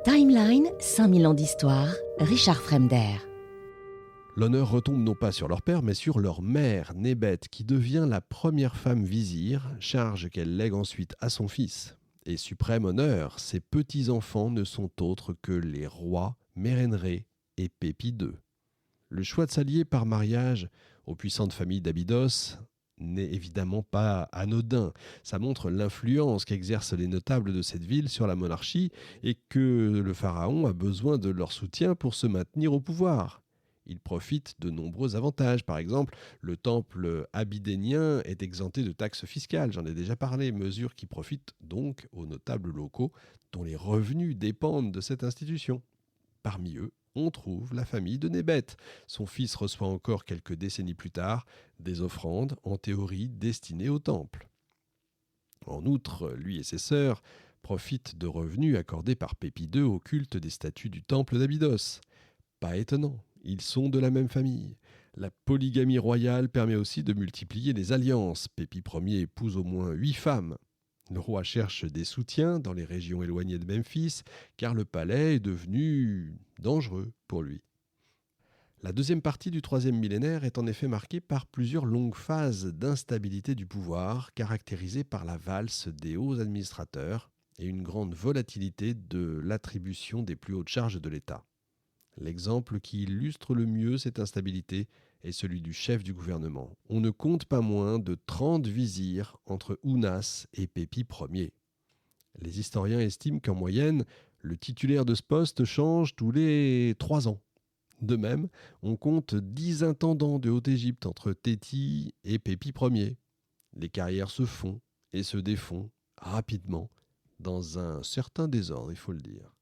Timeline, 5000 ans d'histoire, Richard Fremder. L'honneur retombe non pas sur leur père, mais sur leur mère, Nébet, qui devient la première femme vizir, charge qu'elle lègue ensuite à son fils. Et suprême honneur, ses petits-enfants ne sont autres que les rois Mérénrê et Pépi II. Le choix de s'allier par mariage aux puissantes familles d'Abydos n'est évidemment pas anodin. Ça montre l'influence qu'exercent les notables de cette ville sur la monarchie et que le pharaon a besoin de leur soutien pour se maintenir au pouvoir. Il profite de nombreux avantages. Par exemple, le temple abydénien est exempté de taxes fiscales, j'en ai déjà parlé, mesure qui profite donc aux notables locaux dont les revenus dépendent de cette institution. Parmi eux, on trouve la famille de Nébet. Son fils reçoit encore quelques décennies plus tard des offrandes, en théorie destinées au temple. En outre, lui et ses sœurs profitent de revenus accordés par Pépi II au culte des statues du temple d'Abydos. Pas étonnant, ils sont de la même famille. La polygamie royale permet aussi de multiplier les alliances. Pépi Ier épouse au moins 8 femmes. Le roi cherche des soutiens dans les régions éloignées de Memphis, car le palais est devenu dangereux pour lui. La deuxième partie du troisième millénaire est en effet marquée par plusieurs longues phases d'instabilité du pouvoir, caractérisées par la valse des hauts administrateurs et une grande volatilité de l'attribution des plus hautes charges de l'État. L'exemple qui illustre le mieux cette instabilité est celui du chef du gouvernement. On ne compte pas moins de 30 vizirs entre Ounas et Pépi Ier. Les historiens estiment qu'en moyenne, le titulaire de ce poste change tous les 3 ans. De même, on compte 10 intendants de Haute-Égypte entre Téti et Pépi Ier. Les carrières se font et se défont rapidement, dans un certain désordre, il faut le dire.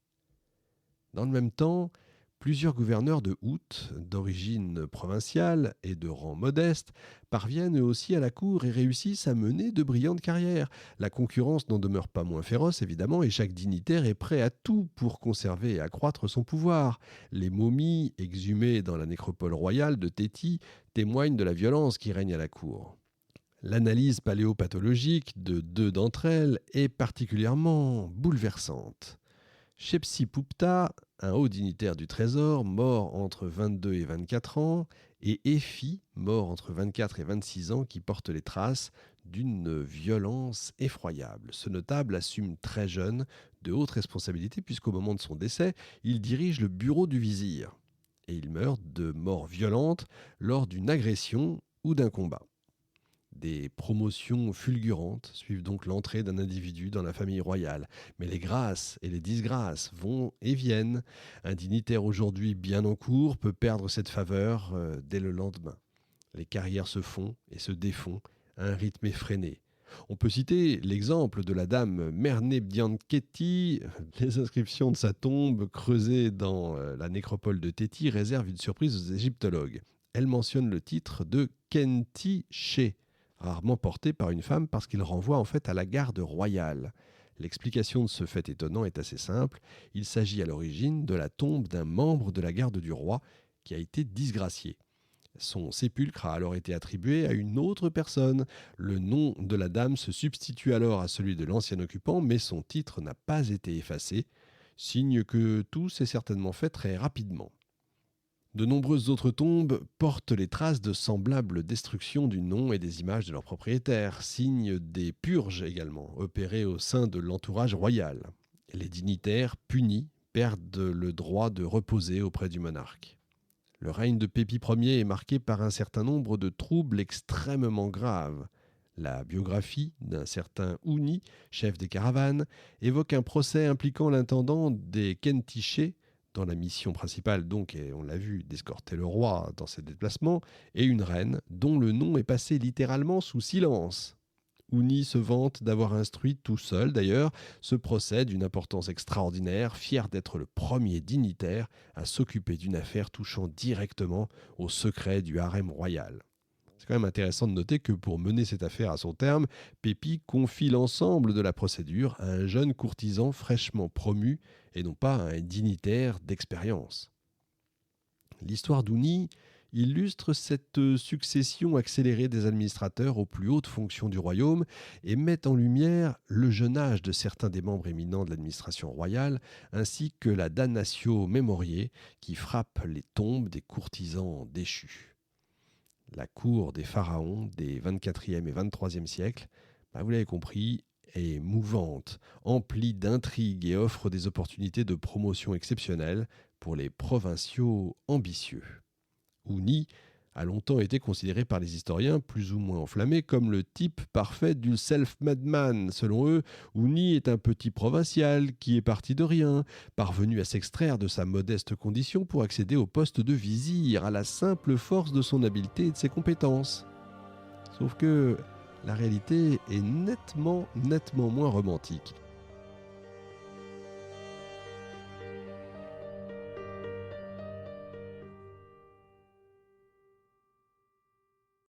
Dans le même temps, plusieurs gouverneurs de Hout, d'origine provinciale et de rang modeste, parviennent eux aussi à la cour et réussissent à mener de brillantes carrières. La concurrence n'en demeure pas moins féroce, évidemment, et chaque dignitaire est prêt à tout pour conserver et accroître son pouvoir. Les momies exhumées dans la nécropole royale de Téti témoignent de la violence qui règne à la cour. L'analyse paléopathologique de 2 d'entre elles est particulièrement bouleversante. Shepsi-Pupta, un haut dignitaire du trésor, mort entre 22 et 24 ans, et Éphi, mort entre 24 et 26 ans, qui portent les traces d'une violence effroyable. Ce notable assume très jeune de hautes responsabilités puisqu'au moment de son décès, il dirige le bureau du vizir. Et il meurt de mort violente lors d'une agression ou d'un combat. Des promotions fulgurantes suivent donc l'entrée d'un individu dans la famille royale. Mais les grâces et les disgrâces vont et viennent. Un dignitaire aujourd'hui bien en cours peut perdre cette faveur dès le lendemain. Les carrières se font et se défont à un rythme effréné. On peut citer l'exemple de la dame Mernebdianketi. Les inscriptions de sa tombe creusée dans la nécropole de Téti réservent une surprise aux égyptologues. Elle mentionne le titre de Kenti She, rarement porté par une femme parce qu'il renvoie en fait à la garde royale. L'explication de ce fait étonnant est assez simple. Il s'agit à l'origine de la tombe d'un membre de la garde du roi qui a été disgracié. Son sépulcre a alors été attribué à une autre personne. Le nom de la dame se substitue alors à celui de l'ancien occupant, mais son titre n'a pas été effacé, signe que tout s'est certainement fait très rapidement. De nombreuses autres tombes portent les traces de semblables destructions du nom et des images de leurs propriétaires, signe des purges également, opérées au sein de l'entourage royal. Les dignitaires, punis, perdent le droit de reposer auprès du monarque. Le règne de Pépi Ier est marqué par un certain nombre de troubles extrêmement graves. La biographie d'un certain Ouni, chef des caravanes, évoque un procès impliquant l'intendant des Kentiché, dans la mission principale, donc, et on l'a vu, d'escorter le roi dans ses déplacements, et une reine dont le nom est passé littéralement sous silence. Ouni se vante d'avoir instruit, tout seul d'ailleurs, ce procès d'une importance extraordinaire, fier d'être le premier dignitaire à s'occuper d'une affaire touchant directement au secret du harem royal. C'est quand même intéressant de noter que pour mener cette affaire à son terme, Pépi confie l'ensemble de la procédure à un jeune courtisan fraîchement promu et non pas à un dignitaire d'expérience. L'histoire d'Ouni, illustre cette succession accélérée des administrateurs aux plus hautes fonctions du royaume et met en lumière le jeune âge de certains des membres éminents de l'administration royale, ainsi que la damnatio memoriae qui frappe les tombes des courtisans déchus. La cour des pharaons des 24e et 23e siècles, vous l'avez compris, est mouvante, emplie d'intrigues et offre des opportunités de promotion exceptionnelles pour les provinciaux ambitieux. Ouni a longtemps été considéré par les historiens, plus ou moins enflammés, comme le type parfait du self-made man. Selon eux, Ouni est un petit provincial qui est parti de rien, parvenu à s'extraire de sa modeste condition pour accéder au poste de vizir, à la simple force de son habileté et de ses compétences. Sauf que la réalité est nettement moins romantique.